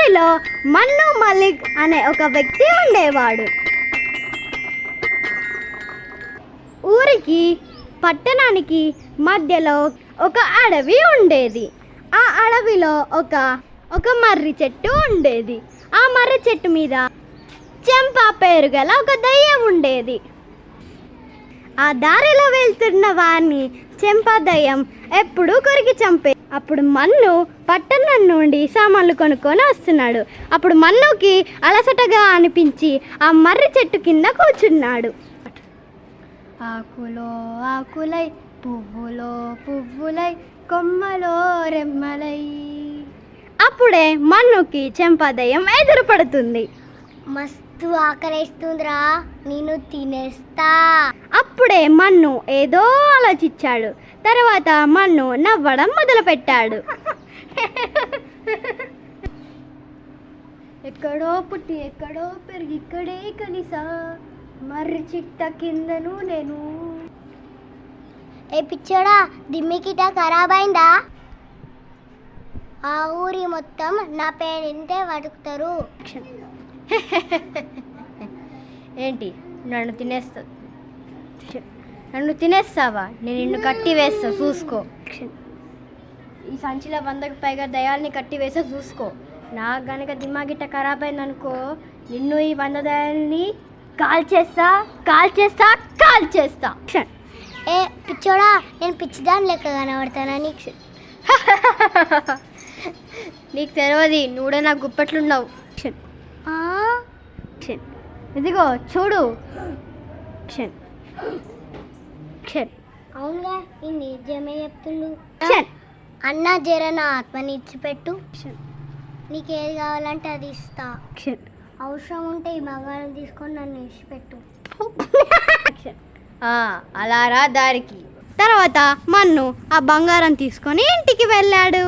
ఊరిలో మన్ను మలిక్ అనే ఒక వ్యక్తి ఉండేవాడు. ఊరికి పట్టణానికి మధ్యలో ఒక అడవి ఉండేది. ఆ అడవిలో ఒక మర్రి చెట్టు ఉండేది. ఆ మర్రి చెట్టు మీద చెంపా పేరు గల ఒక దయ్యం ఉండేది. ఆ దారిలో వెళ్తున్న వారిని చెంపా దయ్యం ఎప్పుడూ కొరికి చంపే. అప్పుడు మన్ను పట్టణం నుండి సామాన్లు కొనుక్కొని వస్తున్నాడు. అప్పుడు మన్నుకి అలసటగా అనిపించి ఆ మర్రి చెట్టు కింద కూర్చున్నాడు. ఆకులో ఆకులై, పువ్వులో పువ్వులై, కొమ్మలో రెమ్మలై. అప్పుడే మన్నుకి చెంపా దయ్యం ఎదురు పడుతుంది. మస్తు ఆకలేస్తుందిరా, నేను తినేస్తా. అప్పుడే మన్ను ఏదో ఆలోచించాడు. తర్వాత మన్ను నవ్వడం మొదలుపెట్టాడు. ఎక్కడో పుట్టి ఎక్కడో పెరిగి ఇక్కడే కనిసా, మర్రి చిట్ట కిందను నేను. ఏ పిచ్చోడా, దిమ్మికిట ఖరాబ్ అయిందా? ఆ ఊరి మొత్తం నా పేరింటే వడుకుతారు. ఏంటి నన్ను తినేస్తావా? నేను నిన్ను కట్టి వేస్తా, చూసుకో. ఈ సంచిలో 100కి పైగా దయాల్ని కట్టి వేస్తా, చూసుకో. నాకు గనక దిమాగిట్ట ఖరాబ్ అయిందనుకో, నిన్ను ఈ 100 దయాల్ని కాల్చేస్తా. ఏ పిచ్చోడా, నేను పిచ్చిదాని లెక్క కనబడతానా నీకు? నీకు తెలియదు, నువ్వుడే నాకు గుప్పట్లున్నావు. ఇదిగో చూడు. అవునుగా, ఈ నిజమే చెప్తుండు. అన్న జర నా ఆత్మని ఇచ్చిపెట్టు, నీకేది కావాలంటే అది ఇస్తా. అవసరం ఉంటే ఈ బంగారం తీసుకొని నన్ను ఇచ్చిపెట్టు. అలా రా దారికి. తర్వాత మన్ను ఆ బంగారం తీసుకొని ఇంటికి వెళ్ళాడు.